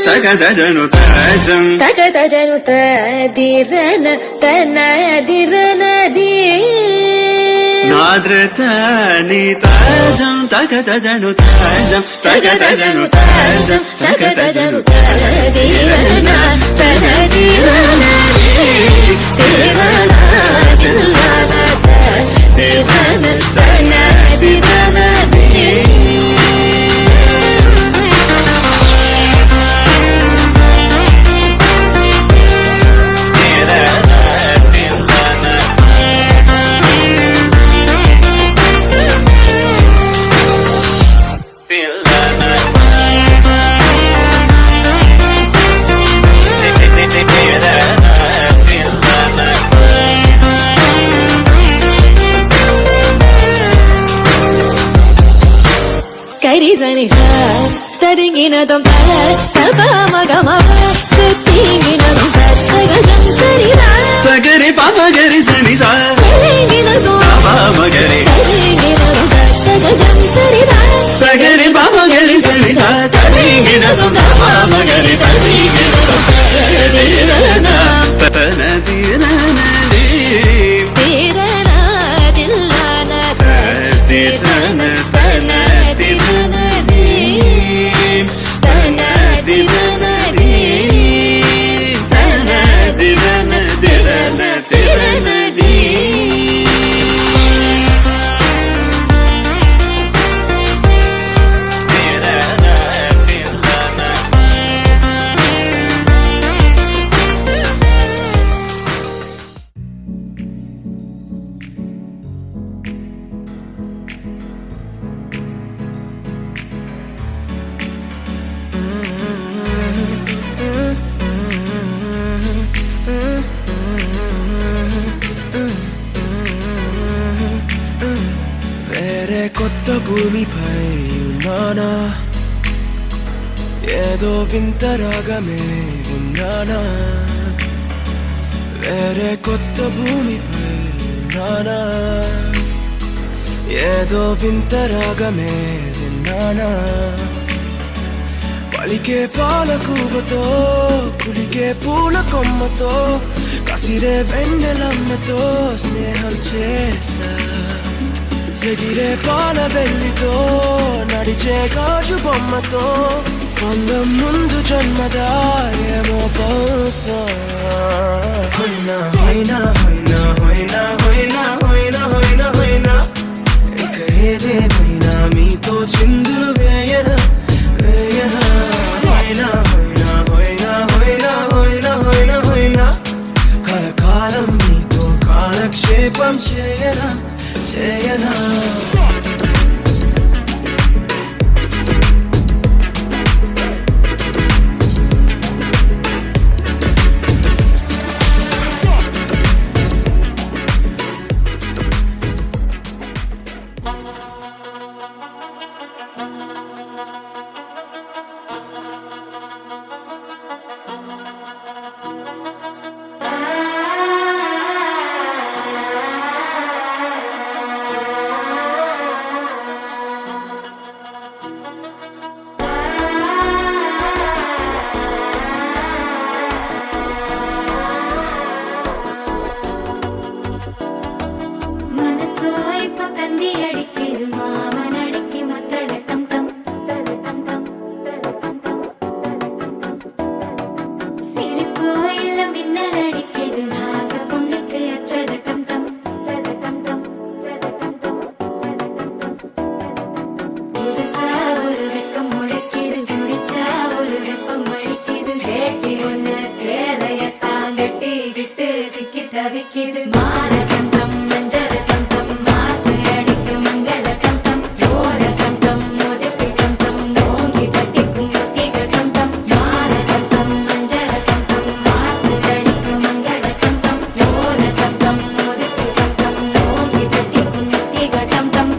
ತಗದಜನು ತಜಂ ತಗದಜನು ತದಿರನ ತನದಿರನದಿ ನಾದ್ರತ ನಿ ತಜಂ ತಗದಜನು ತಜಂ ತಗದಜನು ತಜಂ ತಗದಜನು ತದಿರನ ತನದಿರನದಿ ತಿರನ ತಿಲ್ಲನ ತದಿರನ ತನದಿರನದಿ ಕರಿಸನಿ ಸ ತರಿಂಗಿನ ದೊಂಪ ತಪ ಮಗ ಮಗ ತಿಂಗಿನ ದೊಂಪ ತಗಜಂ ಕರಿದ ಸಗರಿ ಪಾಪ ಗರಿ ಸನಿ ಸ ತರಿಂಗಿನ ದೊಂಪ ಮಗರಿ ತರಿಂಗಿನ ದೊಂಪ ತಗಜಂ ಕರಿದ ಸಗರಿ ಪಾಪ ಗರಿ ಸನಿ ಸ ತರಿಂಗಿನ ದೊಂಪ ಮಗರಿ ತರಿಂಗಿನ ದೊಂಪ ತದಿರನ ತನದಿರನದಿ ತಿರನ ತಿಲ್ಲನ ತದಿರನ ತನದಿರನದಿ ತನದಿರನದಿ ತನದಿರನದಿರನದಿ కొత్త భూమిపై ఉన్నానా ఏదో వింత రాగమే విన్నానా వేరే కొత్త భూమిపై ఉన్నానా ఏదో వింత రాగమే విన్నానా పలికే పాలకూవతో కులికే పూల కొమ్మతో కసిరే వెన్నెలమ్మతో స్నేహం చేసా ఎగిరే పాల వెల్లితో నడిచే గాజు బొమ్మతో అందం ముందు జన్మదా ఏమో బహుశా హోయినా హోయినా హోయినా హోయినా హోయినా హోయినా హోయినా హోయినా ఇక ఏదేమైనా మీతో చిందులు వేయనా వేయనా హోయినా హోయినా హోయినా హోయినా హోయినా హోయినా హోయినా కలకాలం మీతో కాలక్షేపం చేయనా చేయనా தவிக்கிது மாலகண்டம் மஞ்சள் கண்டம் மாத்து அடிக்கும் மங்கள கண்டம் ஓர கண்டம் மோதிப்பி கண்டம் ஓங்கி தட்டிக்கும் முத்திகள் கண்டம் மாலகண்டம் மஞ்சள் கண்டம் மாத்து அடிக்கும் மங்கள கண்டம் ஓர கண்டம் மோதிப்பி கண்டம் ஓங்கி தட்டிக்கும் முத்திகள் கண்டம்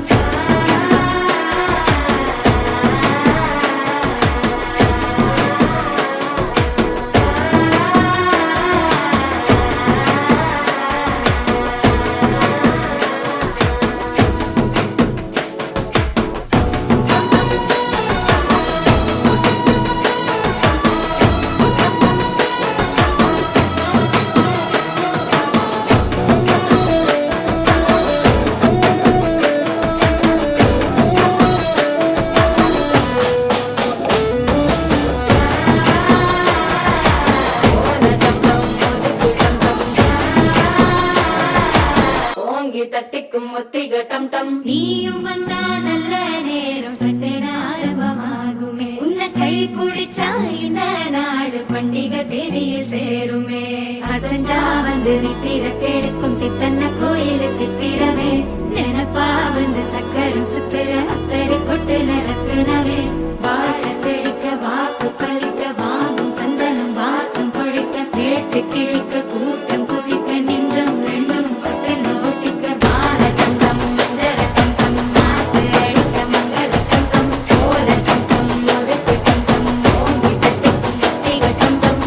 பண்டிகை தேதியில் சேருமே அசஞ்சா வந்து நித்திர கெடுக்கும் சித்தன்ன கோயில் சித்திரமே நினப்பா வந்து சக்கரம் சுத்துற அத்தரை கொட்டுல ரத்தினமே வாழ செழிக்க வாக்கு பலிக்க வாங்கும் சந்தனம் வாசம் பொழிக்க கேட்டு கிழிக்க கூட்டம் குதிக்க நெஞ்சம் ரெண்டும் பட்டுல ஒட்டிக்க பால சந்தம் மஞ்சர கந்தம் மாத்து அடிக்க மங்கள கந்தம் கோல கந்தம் ஒதுக்கு கந்தம் ஓங்கி தட்டிக்கும் முத்திக கந்தம்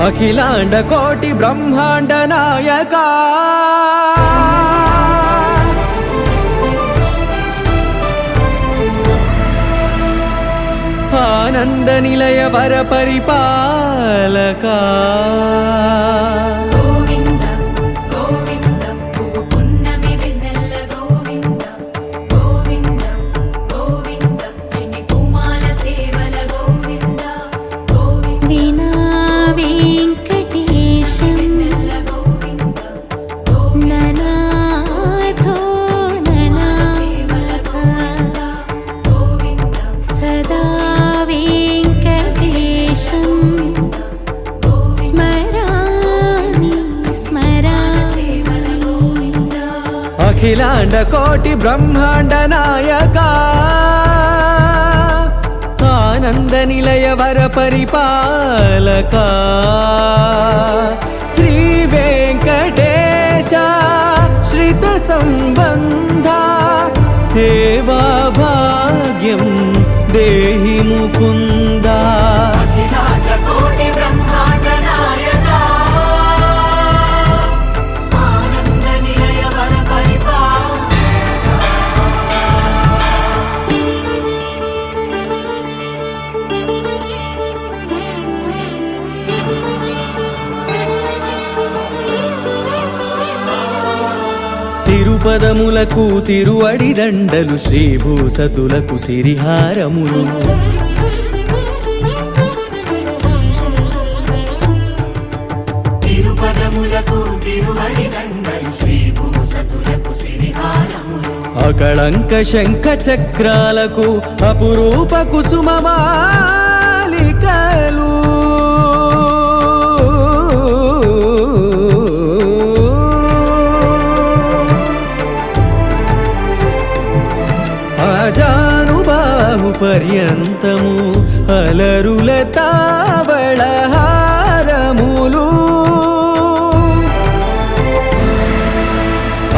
అఖిలాండ కోటి బ్రహ్మాండ నాయక ఆనంద నిలయ వర పరిపాలక గోవింద గోవింద పువ్వు పున్నమి వెన్నెల గోవింద గోవింద గోవింద చిన్ని కుమాల సేవల గోవింద గోవింద వీణా వెంకటేశం వెన్నెల గోవింద ననాథో ననా సేవల గోవింద గోవింద సదా వెంకటేశం స్మరామి స్మరామి సేవల గోవింద అఖిలాండ కోటి బ్రహ్మాండ నాయక ఆనంద నిలయ వర పరిపాలక శ్రీ వెంకటేశ శ్రిత సంబంధ సేవా భాగ్యం దేహి ముకుంద అఖిలాండ కోటి బ్రహ్మాండ నాయక ఆనంద నిలయ వర తిరుపదములకు తిరువడి దండలు శ్రీభూసతులకు సిరిహారములు తిరుపదములకు తిరువడి దండలు శ్రీభూసతులకు సిరిహారములు అకళంక శంఖ చక్రాలకు అపురూప కుసుమమాలికలు అజానుబాహు పర్యంతము అలరుల తావళహారములు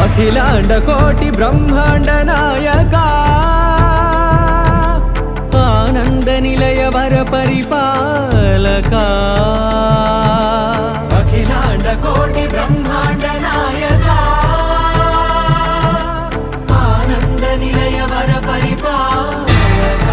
అఖిలాండ కోటి బ్రహ్మాండ నాయక ఆనంద నిలయ వర పరిపాలక అఖిలాండ కోటి బ్రహ్మాండ నాయక ఆనంద నిలయ వర పరిపాలక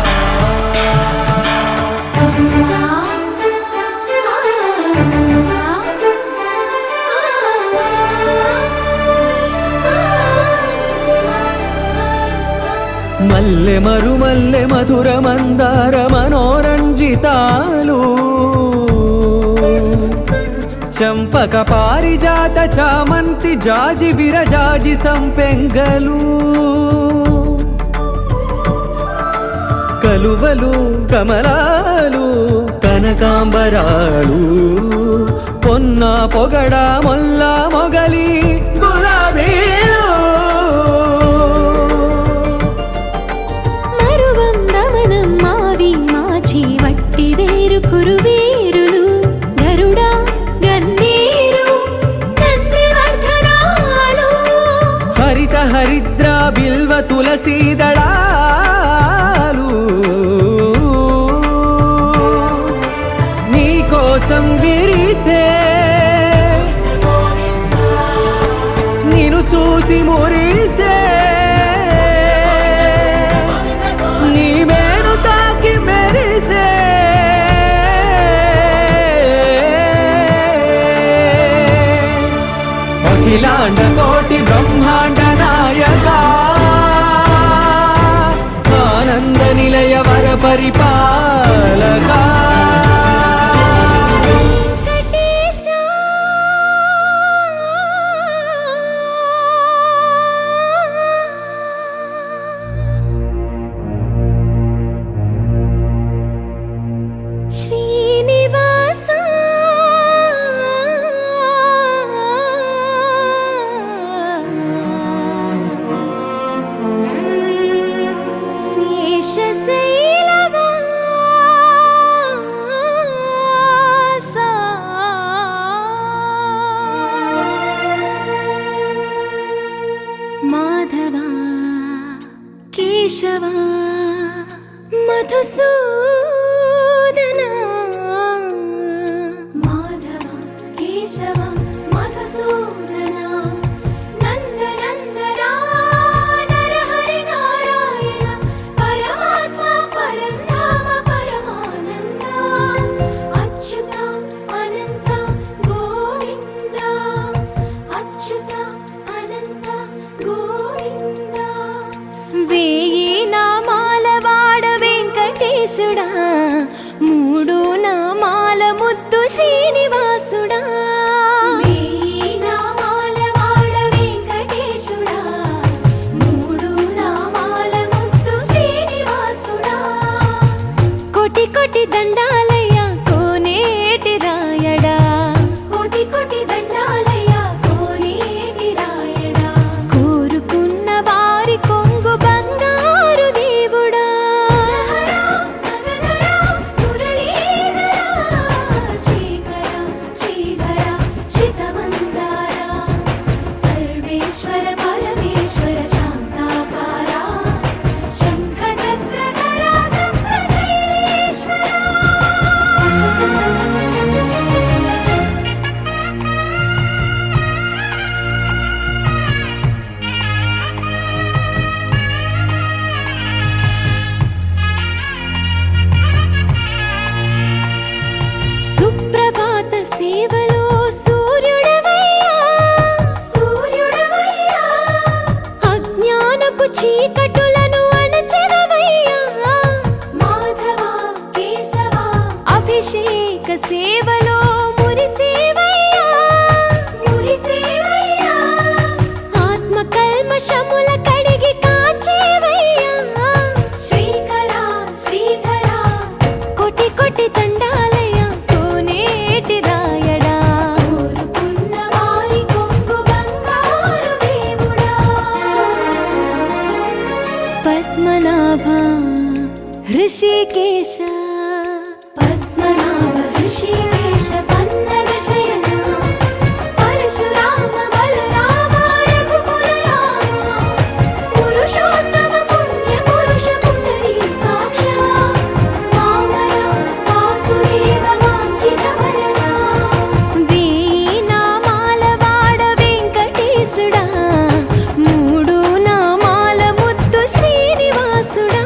మల్లె మరుమల్లె మధుర మందార మనోరంజితాలు చంపక పారిజాత చామంతి జాజి విరజాజి సంపెంగలు కలువలు కమలాలు కనకాంబరాలు పొన్న పొగడ మొల్ల మొగలి గులాబీలు మరువం దమనం మావి మాచి వట్టి వేరు కురువీరులు గరుడా గన్నేరు నందివర్ధనాలు హరిత హరిద్ర బిల్వ తులసీ దళాలు నీ కోసం విరిసే నిన్ను చూసి మురిసే నీ మేను తాకి మెరిసే అఖిలాండ కోటి బ్రహ్మాండ నాయక పరిపాలక శ్రీనివాస శేషశైలవాస మాధవ కేశవ మధుసూదన మాధవ కేశవ మధుసూదన నందనందన నరహరి నారాయణ పరమాత్మ పరంధామ పరమానంద అచ్యుత అనంత గోవింద అచ్యుత అనంత గోవింద వేయి నామాల వాడ వెంకటేశుడా మూడు నామాల ముద్దు శ్రీనివాసుడా వేయి నామాల వాడ వెంకటేశుడా మూడు నామాల ముద్దు శ్రీనివాసుడా కోటి కోటి దండాలయ్య కోనేటి రాయడా కోటి కోటి దండాలయ్య కోనేటి రాయడా కోరుకున్న వారి కొంగు బంగారు దేవుడా శ్రీకర శ్రీధర శ్రితమందార సర్వేశ్వర పరమేశ్వర శాంతాకార శంఖ చక్రధర సప్తశైలేశ్వర సుప్రభాత సేవలో సూర్యుడవయ్యా సూర్యుడవయ్యా అజ్ఞానపు చీకటులను అణచెదవయ్యా మాధవ కేశవ అభిషేక సేవలో మురిసేవయ్యా మురిసేవయ్యా ఆత్మ కల్మషముల కడిగి కాచేవయ్యా శ్రీకర శ్రీధర కోటి కోటి దండాలయ కోనేటి రాయడా కోరుకున్న వారి కొంగు బంగారు దేవుడా పద్మనాభ హృషికేశ పద్మనాభ హృషికేశ పన్నగ శయన పరశురామ బలరామ రఘుకుల రామ పురుషోత్తమ పుణ్య పురుష పుండరీకాక్ష వామన వాసుదేవ వాంఛిత వరద వేయి నామాల వాడ వెంకటేశుడా మూడు నామాల ముద్దు శ్రీనివాసుడా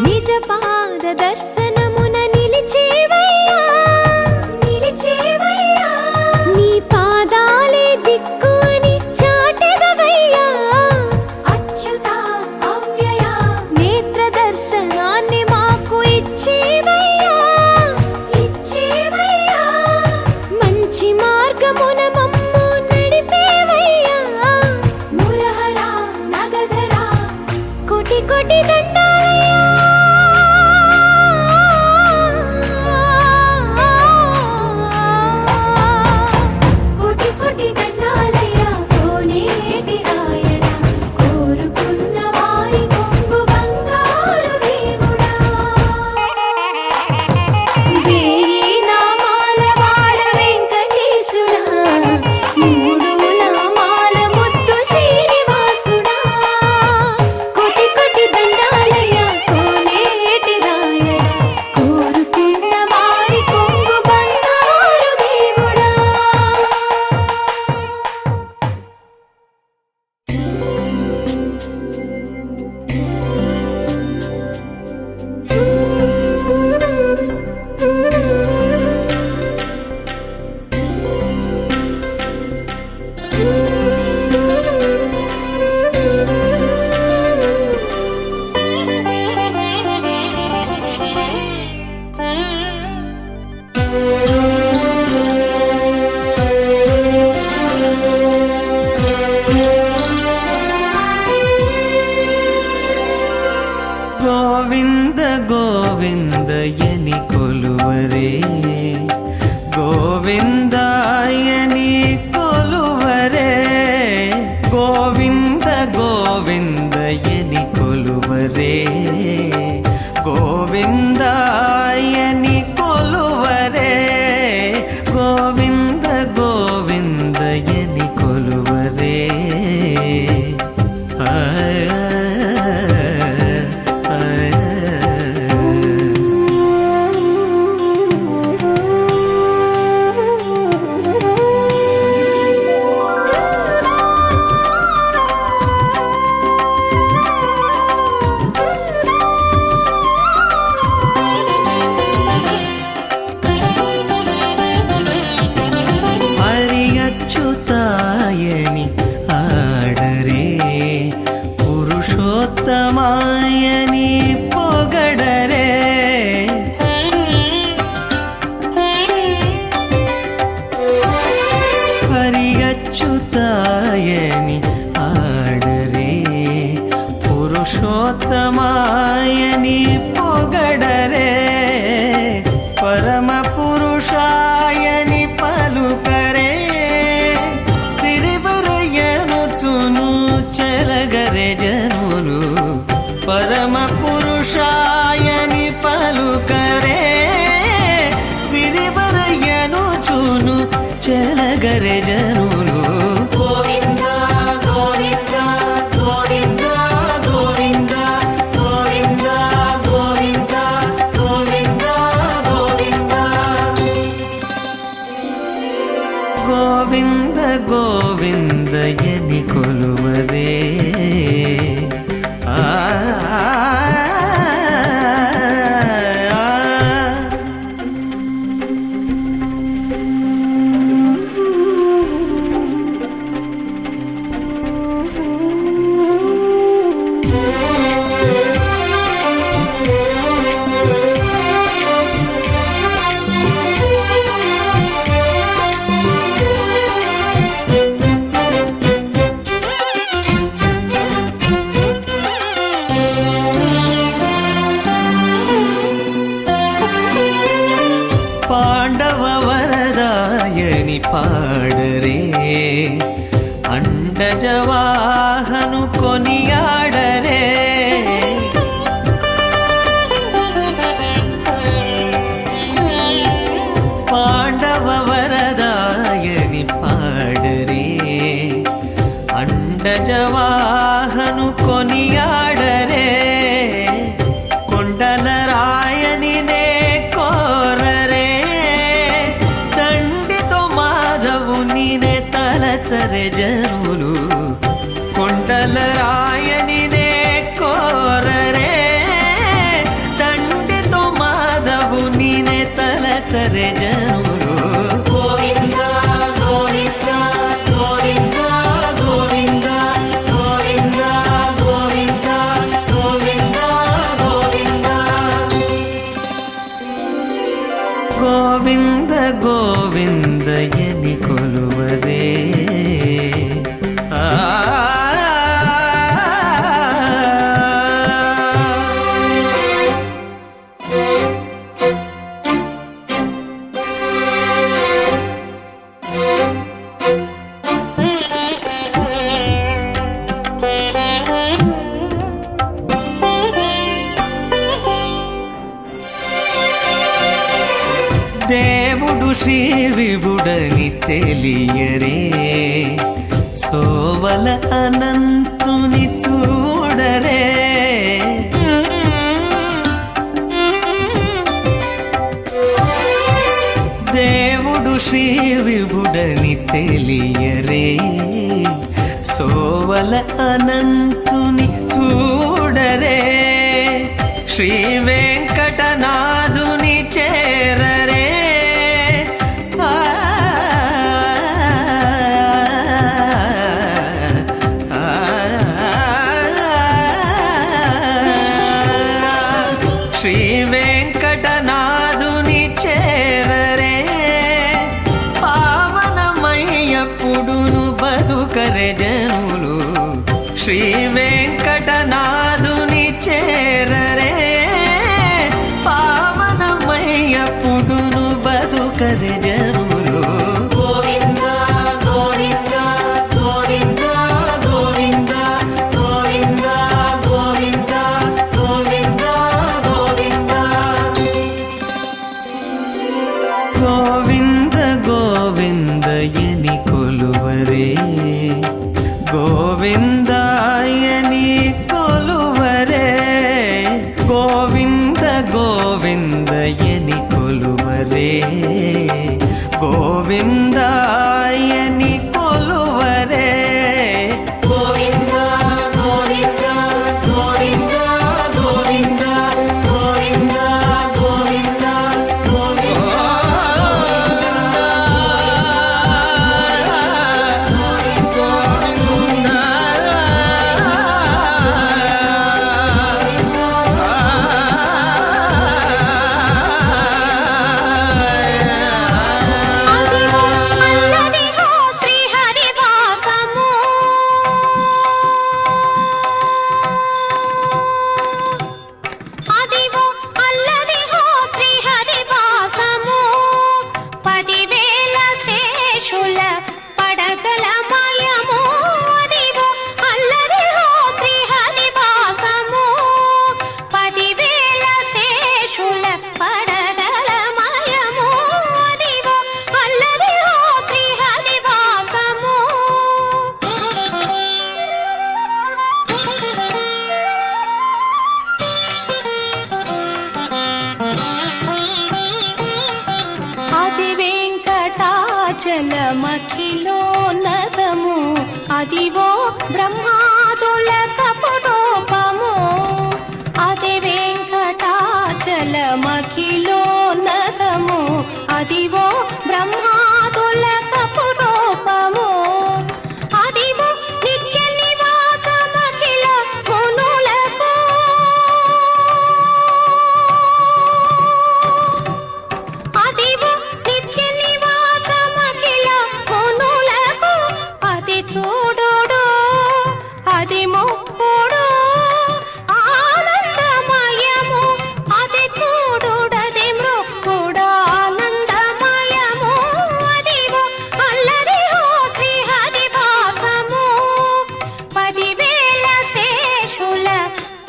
నిజ పాద దర్శనమున నిలిచేవయ్యా నిలిచేవయ్యా నీ పాదాలే దిక్కు అని చాటెదవయ్యా అచ్యుత అవ్యయ నేత్ర దర్శనాన్ని మాకు ఇచ్చేవయ్యా ఇచ్చేవయ్యా మంచి మార్గమున మమ్ము నడిపేవయ్యా మురహర నగధర కోటి కోటి దండాలయ్యా కోటి కోటి దండాలయ్య కోనేటి రాయడా కోరుకున్న వారి కొంగు బంగారు దేవుడా వేయి నామాల వాడ వెంకటేశుడా మూడు నామాల ముద్దు శ్రీనివాసుడా కోటి కోటి దండాలయ్య ಗೋವಿಂದ ಗೋವಿಂದ ಎನಿ ಕೊಲುವರೇ ಗೋವಿಂದ ಎನಿ ಕೊಲುವರೇ ಗೋವಿಂದ ಗೋವಿಂದ ಎನಿ ಕೊಲುವರೇ ಗೋವಿಂದ ಎನಿ ಕೊಲುವರೇ ಗೋವಿಂದ ಗೋವಿಂದ ಎನಿ ಕೊಲುವರೇ ಹರಿಯಚ್ಯುತಾಯನಿ ಆಡರೆ ಪುರುಷೋತ್ತಮಾಯನಿ ಪೊಗಡರೆ ಹರಿಯಚ್ಯುತಾಯನಿ ಆಡರೆ ಪುರುಷೋತ್ತಮಾಯನಿ ಪೊಗಡರೆ ಪರಮ ಪುರುಷಾಯನಿ ಪಲುಕರೆ ಸಿರಿಬರಯ್ಯನು ಸುನು ಚಲಗರೆ ಜನುಲು ಪರಮ ಪುರುಷಾಯನಿ ಪಲುಕರೆ ಸಿರಿಬರಯ್ಯನು ಚುನು ಚಲಗರೆ ಜನುಲು ಗೋವಿಂದ ಗೋವಿಂದ ಗೋವಿಂದ ಗೋವಿಂದ ಗೋವಿಂದ ಗೋವಿಂದ ಗೋವಿಂದ ಗೋವಿಂದ ಗೋವಿಂದ ಎನಿ ಕೊಲುವರೇ ಪಾಂಡವ ವರದಾಯನಿ ಪಾಡರೆ ಅಂಡಜವಾಹನು ಕೊನಿಯಾಡರೆ ಪಾಂಡವ ವರದಾಯನಿ ಪಾಡರೆ ಅಂಡಜವಾಹನು ಕೊನಿಯಾಡರೆ ಕೊಂಡಲರಾಯನಿನೇ ಕೋರರೆ ದಂಡಿತೋ ಮಾಧವು ನೀನೆ ತಲಚರೆ ಜನುಲು ಕೊಂಡಲರಾಯನಿನೇ ಕೋರರೆ ದಂಡಿತೋ ಮಾಧವು ನೀನೆ ತಲಚರೆ ಜನುಲು ಗೋವಿಂದ ಗೋವಿಂದ ಗೋವಿಂದ ಗೋವಿಂದ ಗೋವಿಂದ ಗೋವಿಂದ ಗೋವಿಂದ ಗೋವಿಂದ ಗೋವಿಂದ ಎನಿ ಕೊಲುವರೇ దేవుడు శ్రీ విభుడని తెలియరే సోవల అనంతుని చూడరే దేవుడు శ్రీ విభుడని తెలియరే సోవల అనంతుని చూడరే శ్రీ వెంకటనాథుని చేరరే శ్రీ వెంకటనాథుని చేరరే పావనమయ్యప్పుడును బతుకరే జనులు శ్రీ వెంకటనాథుని చేరరే ಗೋವಿಂದಾಯನಿ ಕೊಲುವರೆ ಗೋವಿಂದ ಗೋವಿಂದ ಗೋವಿಂದ ಗೋವಿಂದ ಗೋವಿಂದ ಗೋವಿಂದ ಗೋವಿಂದ అల్లదిగో శ్రీహరివాసము అదిగో అల్లదిగో శ్రీహరివాసము 10,000 శేషుల పడగల మయము అదిగో అల్లదిగో శ్రీహరివాసము 10,000 శేషుల పడగల మయము అదిగో అల్లదిగో శ్రీహరివాసము అది వెంకటాచలమఖిలోన్నతము అదివో బ్రహ్మాదుల కపురూపము అది వెంకటాచలమఖిలోన్నతము అదివో బ్రహ్మాదుల కపురూపము అదివో నిత్య నివాసమఖిల మునులకు అదివో నిత్య నివాసమఖిల మునులకు అది చూడుడు అది మొక్కుడు ఆనందమయము అది చూడుడది మృక్కుడు ఆనందమయము అదివో అల్లదిగో శ్రీహరివాసము 10,000 శేషుల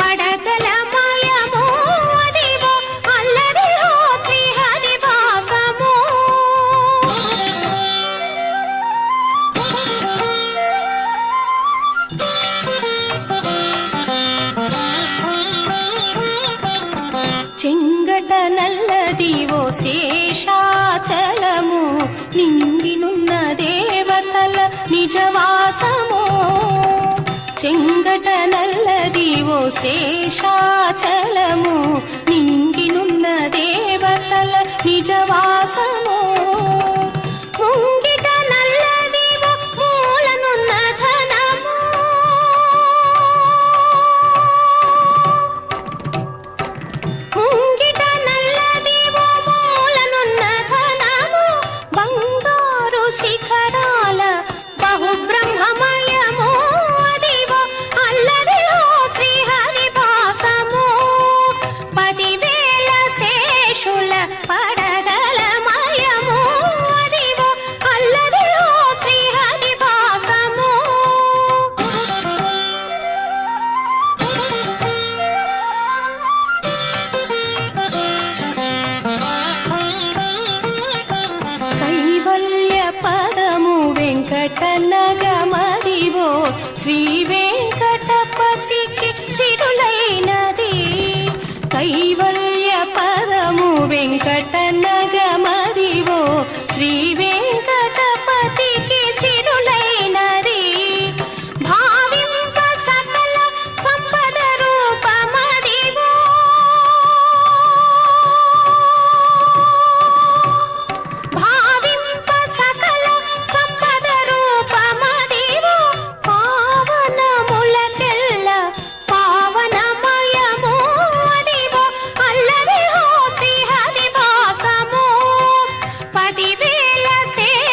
పడగల మయము అదివో అల్లదిగో శ్రీహరివాసము చెంగట నల్లదివో శేషాచలము నిండినున్న దేవతల నిజవాసము చెంగట నల్లదివో శేషాచలము నిండినున్న దేవతల నిజవాసము ముంగిట నల్లదివో మూలనున్న ధనము ముంగిట నల్లదివో మూలనున్న ధనము బంగారు శిఖరాల బహుబ్రహ్మమయము అదివో అల్లదిగో శ్రీహరివాసము 10,000 శేషుల పడగల మయము అదివో అల్లదిగో శ్రీహరివాసము కైవల్య పదము వెంకటనగమదివో శ్రీ వెంకటపతికి సిరులైనది కైవల్య పదము వెంకటనగమదివో శ్రీ వెంకటపతికి సిరులైనది భావింప సకల సంపద రూపమదివో భావింప సకల సంపద రూపమదివో పావనములకెల్ల పావనమయము అదివో అల్లదిగో శ్రీహరివాసము 10,000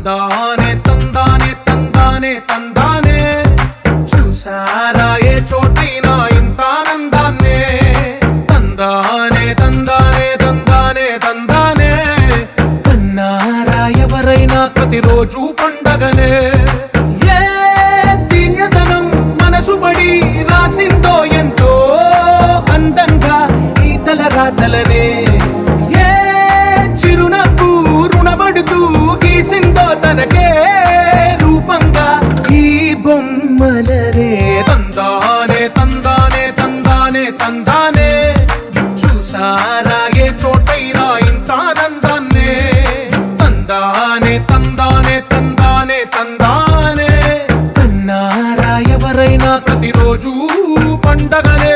తందానే తందానే తందానే తందానే చూసారా ఏ చోటైనా ఇంత ఆనందాన్నే తందానే తందానే తందానే తందానే కన్నారా ఎవరైనా ప్రతిరోజు పండగనే ఏ తీయదనం మనసు పడి రాసిందో ఎంతో అందంగా ఈ తలరాతలనే ఏ చిరునవ్వు రుణపడుతూ గీసిందో తనకే రూపంగా ఈ బొమ్మలనే తందానే తందానే తందానే తందానే చూసారా ఏ చోటైనా ఇంత ఆనందాన్నే తందానే తందానే తందానే తందానే కన్నారా ఎవరైనా ప్రతిరోజు పండగనే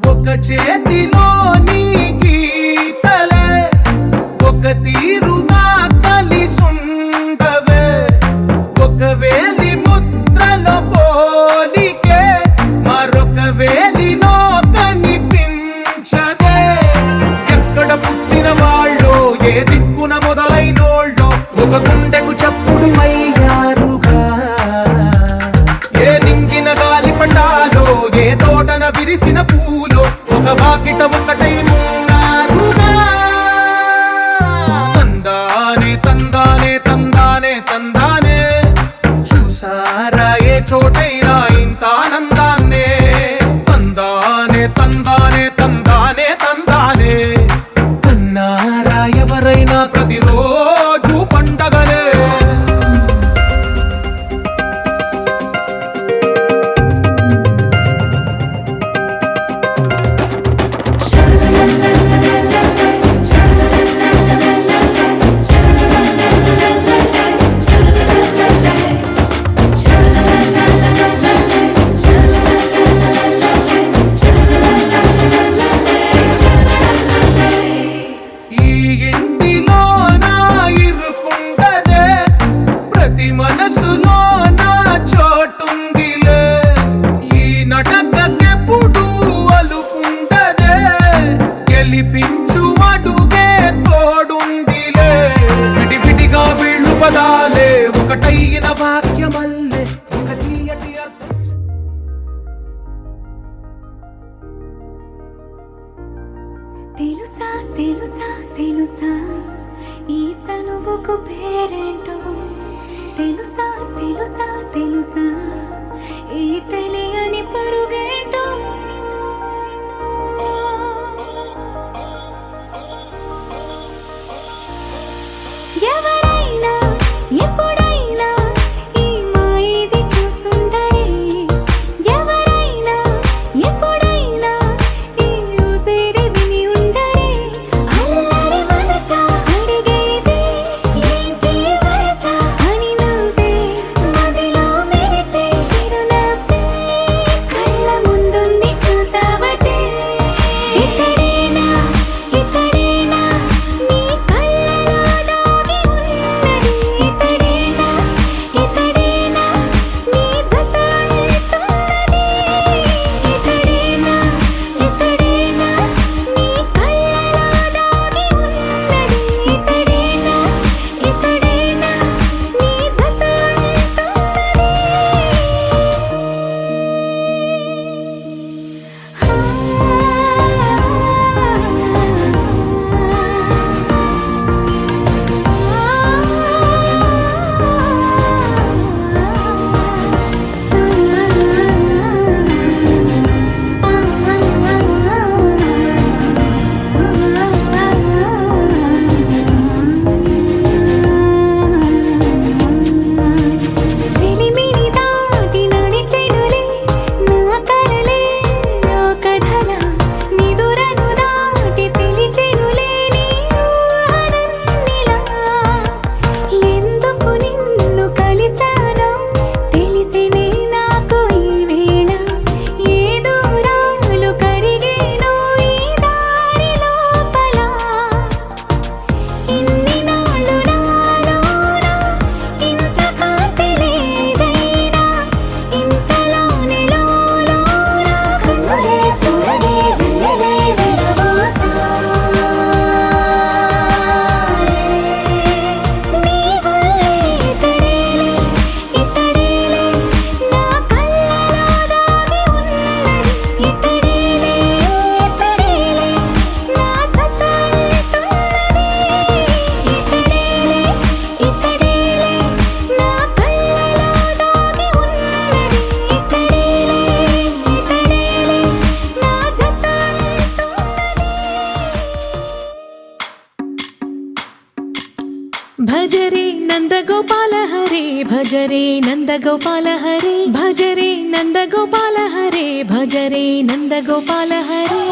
ఒక చేతిలో నీ గీతలే ఒక తీరుగా కలిసుండవే ఒక వేలి ముద్రల పోలికే మరొక వేలిలో కనిపించదే ఎక్కడ పుట్టిన వాళ్ళో ఏ దిక్కున మొదలైనోళ్ళో ఒక గుండెకు చప్పుడు అయ్యారుగా ఏ నింగిన గాలి పటాలో ఏ తోటన విరిసిన పూలో ఒక వాకిట ఒకటై ఉన్నారుగా తందానే తందానే తందానే తందానే చూసారా ఏ చోటైనా ఇంత ఆనందాన్నే తందానే తందానే తందానే తందానే కన్నారా ఎవరైనా ప్రతిరోజు పండగనే ఈ ఇంటిలో నా ఇరుకుండదే ప్రతి మనసులో నా చోటుందిలే ఈ నటకెప్పుడు అలుపుండదే గెలిపించు అడుగే తోడుందిలే విడివిడిగా వీళ్ళు పదాలే ఒకటైన వాక్యమల్లే ఒక తీయటి అర్థం తెలుసా తెలుసా తెలుసా ఈ చనువుకు పేరేంటో తెలుసా తెలుసా తెలుసా ఈ తెలియని పరుగేంటో ఎవరైనా ఎప్పుడైనా ఈ మాయది చూసుండరే ఎవరైనా ఎప్పుడైనా ఈ ఊసేరి విని ఉండరే అల్లరి మనసా అడిగేది ఏంటి వరస అని నవ్వే మదిలో మెరిసే చిరునవ్వే నందగోపాల హరే భజరే నందగోపాల హరే భజరే నందగోపాల హరే భజరే నందగోపాల హరే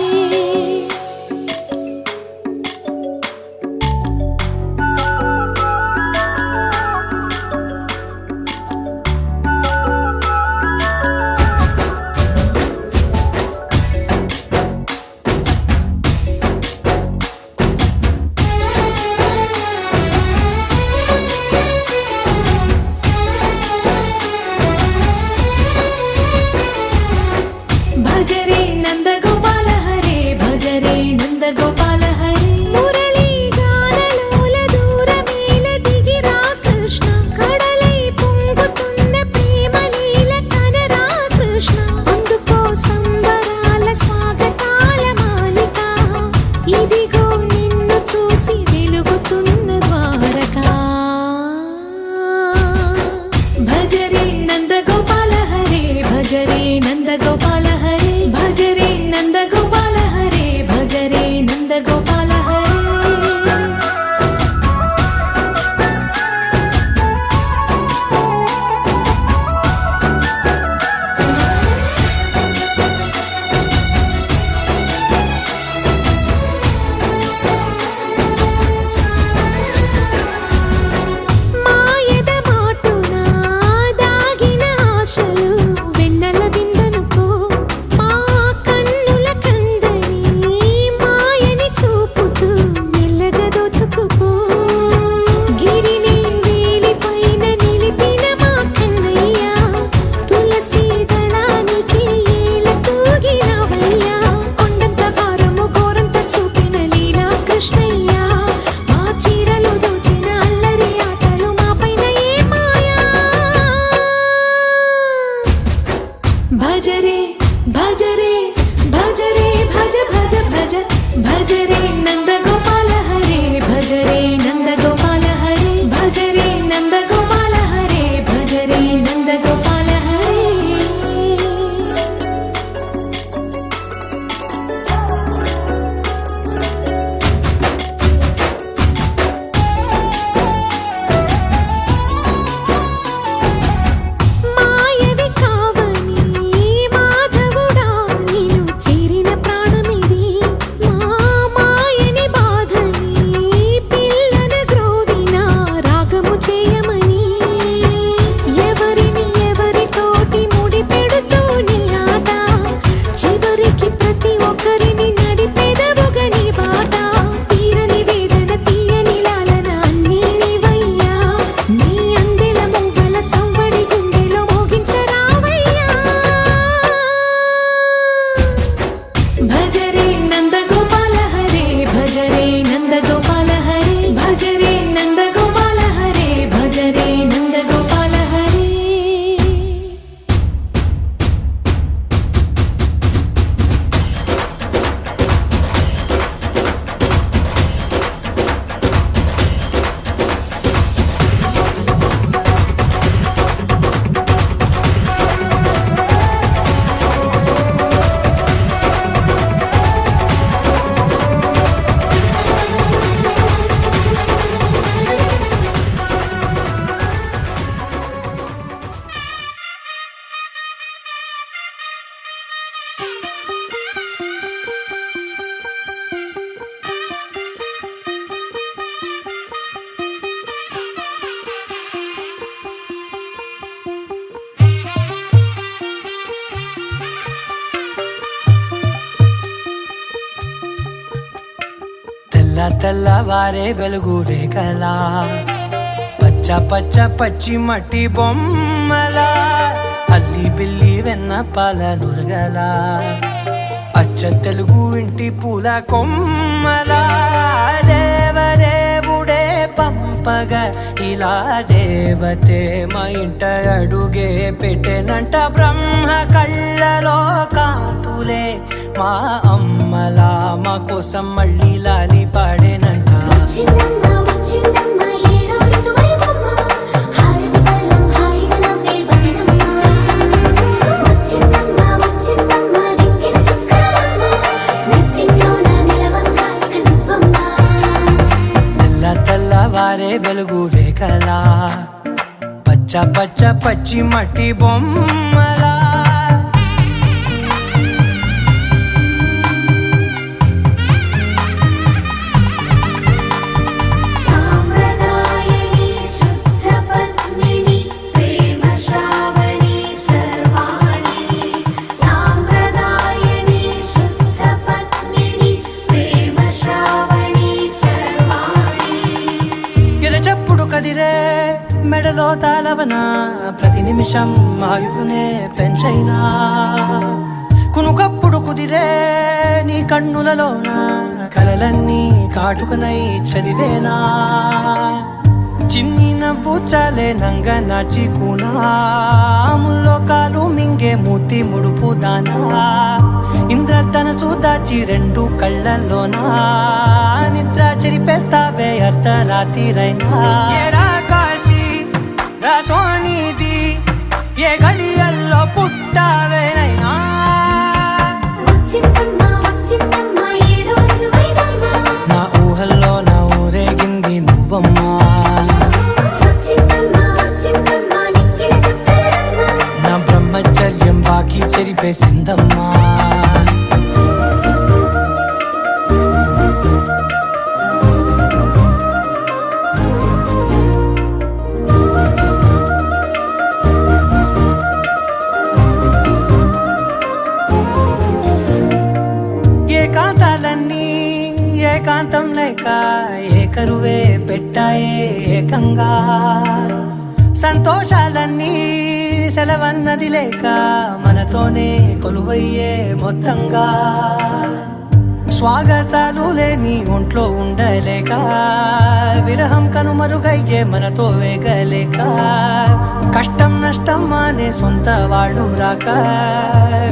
భజరే నందగోపాల హరే భజరే నందగోపాల హరే మురళీ గానలోల దూరమేల దిగిరా కృష్ణ కడలై పొంగుతున్న ప్రేమ లీల కనరా కృష్ణ అందుకో సంబరాల స్వాగతాల మాలిక ఇదిగో నిన్ను చూసి వెలుగుతున్న ద్వారకా భజరే నందగోపాల హరే భజరే నందగోపాల హరే భజరే నందగోపాల హరే భజరే నందగోపాల హరే మాయద మాటున దాగిన ఆశలు వెన్నెల విందనుకో మా కన్నుల కందని మాయని చూపుతూ మెల్లగా దోచుకుపో గిరిని వేలిపైన నిలిపిన మా కన్నయ్య తులసి దళానికి ఏల తూగినవయ్యా కొండంత భారము గోరంత చూపిన లీలా కృష్ణయ్య మా చీరలు దోచిన అల్లరి ఆటలు మాపైన ఏ మాయా భజరే భజరే భజరే భజ భజ భజ భజరే నందగోపాల హరే భజరే నందగోపాల హరే భజరే నందగోపాల హరే భజరే నందగోపాల హరే మాయవి కావని మాధవుడా నిన్ను చేరిన ప్రాణమిది మా మాయని బాధని పిల్లన గ్రోవిన రాగము చేయమని ఎవరిని ఎవరితోటి ముడి పెడుతూ నీ ఆట చివరికి ప్రతి ఒక్కరిని నడిపెదవుగని బాట తీరని వేదన తీయని లాలన అన్నీ నీవయ్యా నీ అందెల మూగల సంవడి గుండెలో మోగించరావయ్యా భజరే నందగోపాల హరే భజరే నందగోపాల హరే భజరే నందగోపాల హరే భజరే నందగోపాల హరే తెల్ల తెల్లవారే వెలుగు రేఖలా పచ్చ పచ్చ పచ్చి మట్టి బొమ్మలా అల్లి బిల్లి వెన్న పాల నురగలా అచ్చ తెలుగు ఇంటి పూల కొమ్మలా దేవదేవుడే పంపగా ఇలా దేవతే మా ఇంట అడుగే పెట్టెనంట బ్రహ్మ కళ్ళలో కాంతులే మా అమ్మలా మా కోసం మళ్ళీ లాలి పాడేనంట వచ్చిందమ్మ వచ్చిందమ్మ ఏడో ఋతువైవమ్మ హారతి పళ్ళం హాయిగా నవ్వే వదనమ్మ వచ్చిందమ్మ వచ్చిందమ్మ దిక్కిన చుక్కలమ్మ నెట్టింట్లోన నిలవంగా ఇక నువ్వమ్మ తెల్ల తెల్లవారే వెలుగు రేఖలా పచ్చ పచ్చి మట్టి బొమ్మలా సాంప్రదాయని శుద్ధ పద్మిని ప్రేమ శ్రావణి సర్వాణి సాంప్రదాయని శుద్ధ పద్మిని ప్రేమ శ్రావణి సర్వాణి ఎరచప్పుడు కదిరే మెడలో తాళవన ప్రతి నిమిషం ఆయుధునే పెంచైనా కునుకప్పుడు కుదిరే నీ కన్నులలోన కలలన్నీ కాటుకనై చదివేనా చిన్ని నవ్వు చాలే నంగ నాచికునాముల్లో కాలు మింగే మూతి ముడుపు దానా ఇంద్రధనసు దాచి రెండు కళ్ళల్లోనా నిద్ర చెరిపేస్తావే అర్ధరాత్రిరైనా ఏరా కాశీ రా సోనిది ఏ గడియల్లో పుట్టావేనైనా వచ్చిందమ్మ ఏడో ఋతువైవమ్మ నా ఊహల్లో నా ఊరేగింది నువ్వమ్మా వచ్చిందమ్మ నిక్కిన చుక్కలమ్మ నా బ్రహ్మచర్యం బాకీ చెరిపేసిందమ్మా ఏకాంతాలన్నీ ఏకాంతం లేక ఏకరువే పెట్టాయే ఏకంగా సంతోషాలన్నీ సెలవన్నది లేక మనతోనే కొలువయ్యే మొత్తంగా స్వాగతాలు లేని ఒంట్లో ఉండలేక విరహం కనుమరుగయ్యే మనతో వేగలేక కష్టం నష్టం అనే సొంత వాళ్ళు రాక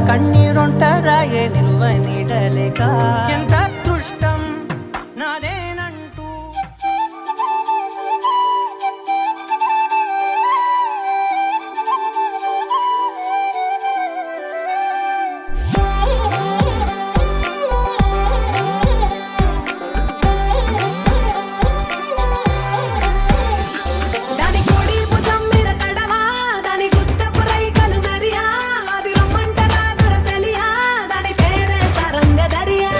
కన్నీరొంటరాయే నిలువ నీడలేక ఎంత అదృష్టం నాదేనంటూ దాని కోడి భుజం మీద కడవా దాని గుట్టపు రైకలు మెరియా అది రమ్మంటరా దొరసెలియా దాని పేరే సరంగ దరియా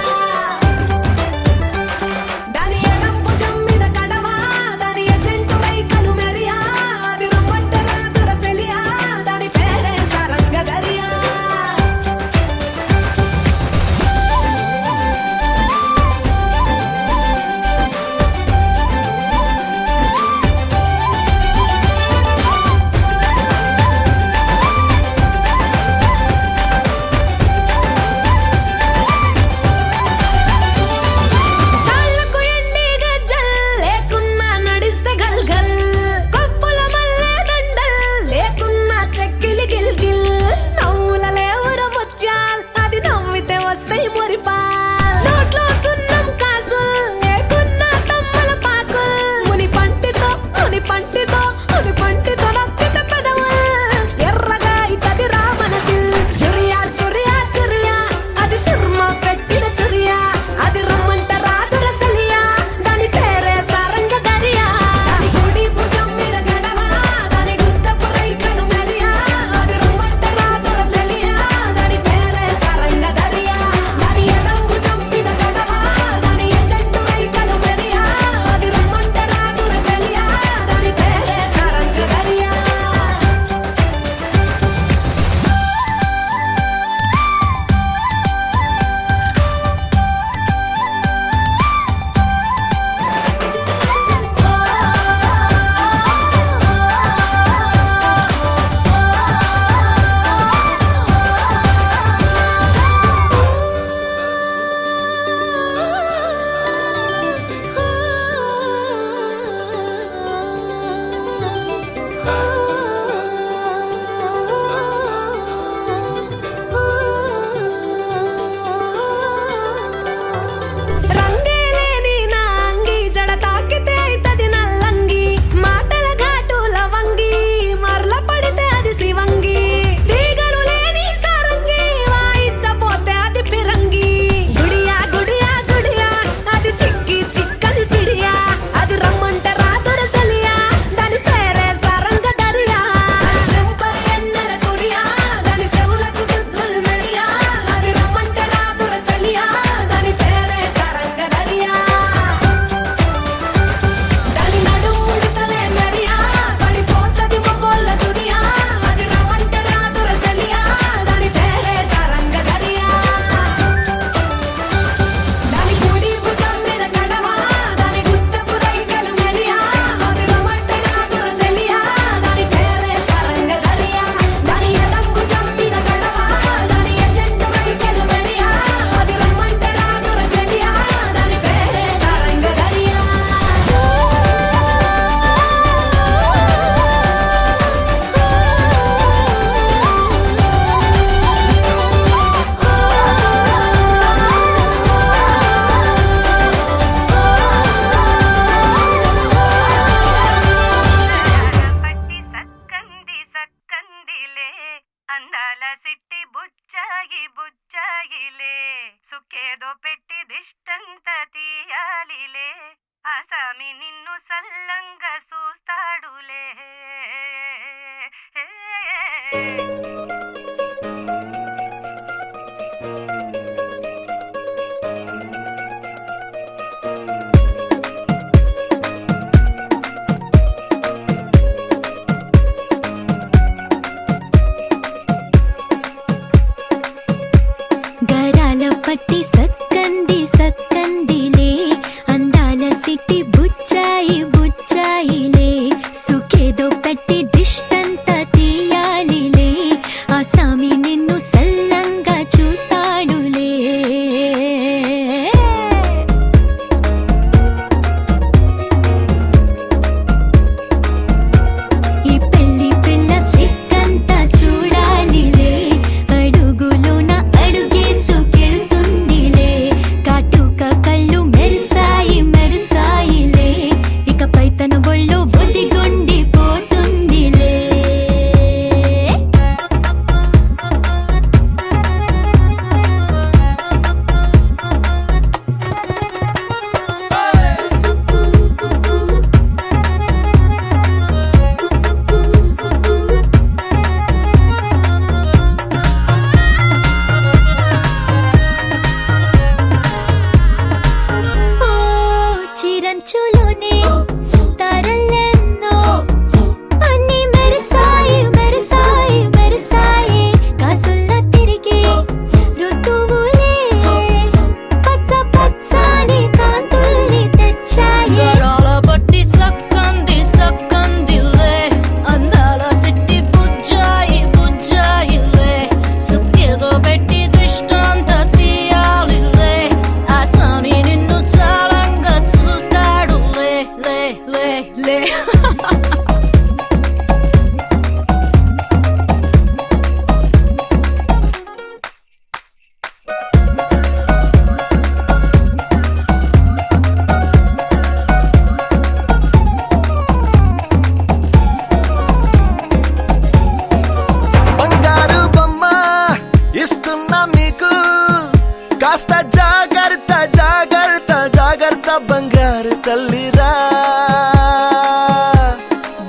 బంగారు తల్లిరా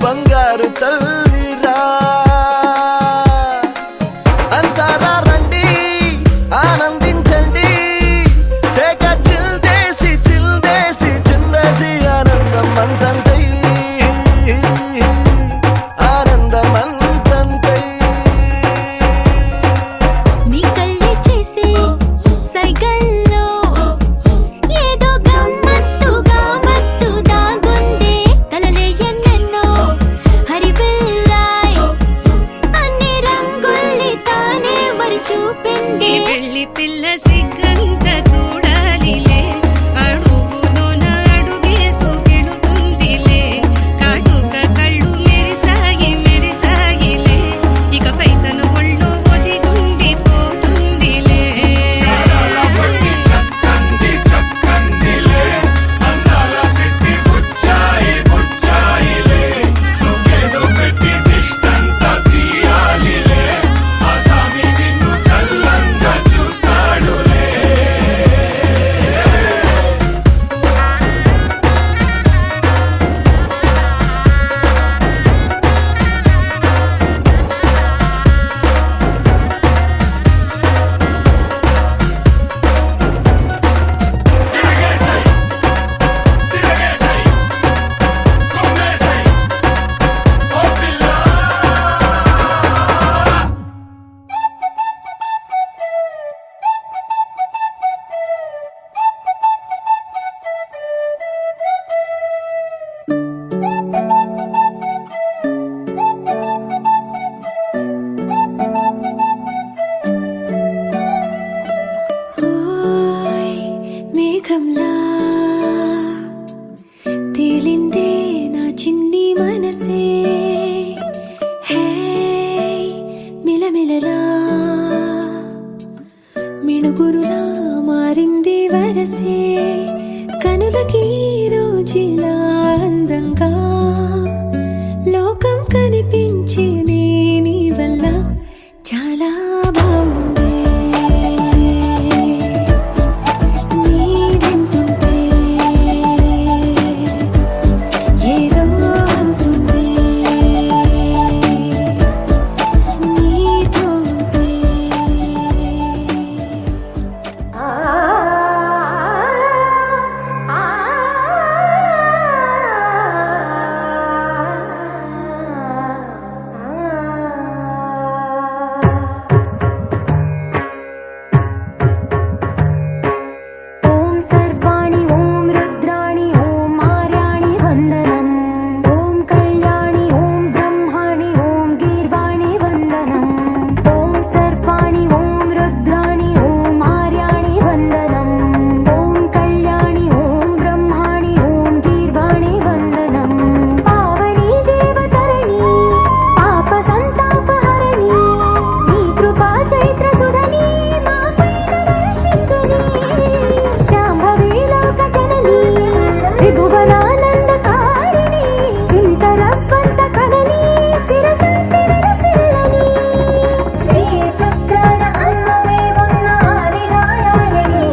బంగారు తల్లిరా అంతారా రండి ఆనందించండి తేక చిల్దేసి చిందేసి ఆనందం అంతంతై ఆనందం అంతంతై నీ కళ్ళే చేసే సైగల్లో ఏదో గమ్మత్తుగా మత్తు దాగుందే కలలే ఎన్నెన్నో హరిబిల్లాయ్ అన్ని రంగుల్ని తానే మరి చూపింది పెళ్లి పిల్ల సిగ్గంత చూడాలిలే అడుగులోన అడుగేసు గెలుతుందిలే కాటుక కళ్ళు మెరిసాగిలే ఇకపై తన ఒళ్ళు ఒదిగుండిపోతుందిలే ఓయ్ మేఘంలా తేలిందే నా చిన్ని మనసే హే మిలమిలలా మిణుగురులా మారింది వరసే కనులకి రోజులా అందంగా లోకం కనిపించే నీ వల్ల చాలా బాగుంది నీ వింటుంటే ఏదో అవుతుంది నీతో ఉంటే ఓం సర్వాణి ఓం రుద్రాణి ఓం ఆర్యాణి వందనం ఓం కళ్యాణి ఓం బ్రహ్మాణి ఓం గీర్వాణి వందనం ఓం సర్వాణి ఓం రుద్రాణి ఓం ఆర్యాణి వందనం ఓం కళ్యాణి ఓం బ్రహ్మాణి ఓం గీర్వాణి వందనం పావని జీవతరణి పాప సంతాపహరణి నీ కృపా చైత్ర సుధని మా పైన వర్షించుని శాంభవి లోక జనని త్రిభువనానందకారిణి చింతనస్వంత కనని చిరశాంతి విరసిల్లని శ్రీ చక్రాన అన్నమే ఉన్న ఆదినారాయణి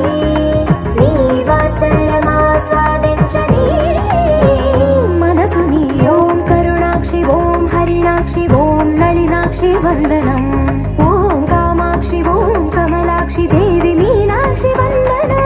నీ వాత్సల్యమాస్వాదించని మనసుని ఓం కరుణాక్షి ఓం హరిణాక్షి ఓం నళినాక్షి వందనం ఓం కామాక్షి ఓం కమలాక్షి దేవి మీనాక్షి వందనం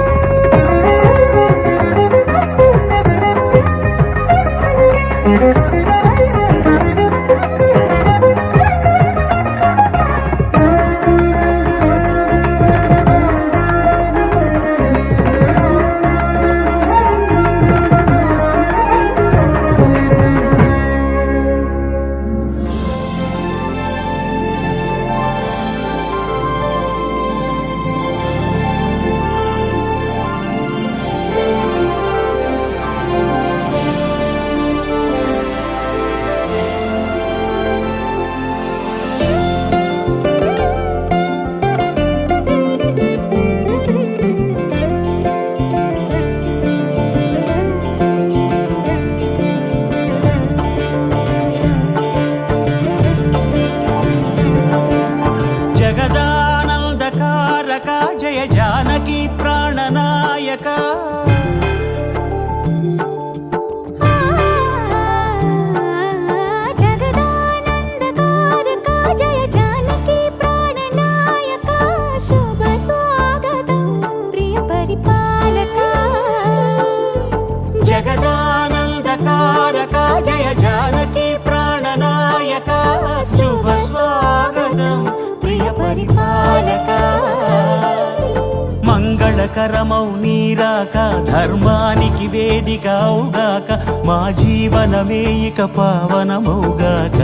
జయ జానకి ప్రాణనాయక మంగళకరమౌ నీరాక ధర్మానికి వేదిక అవుగాక మా జీవనమే ఇక పావనమౌగాక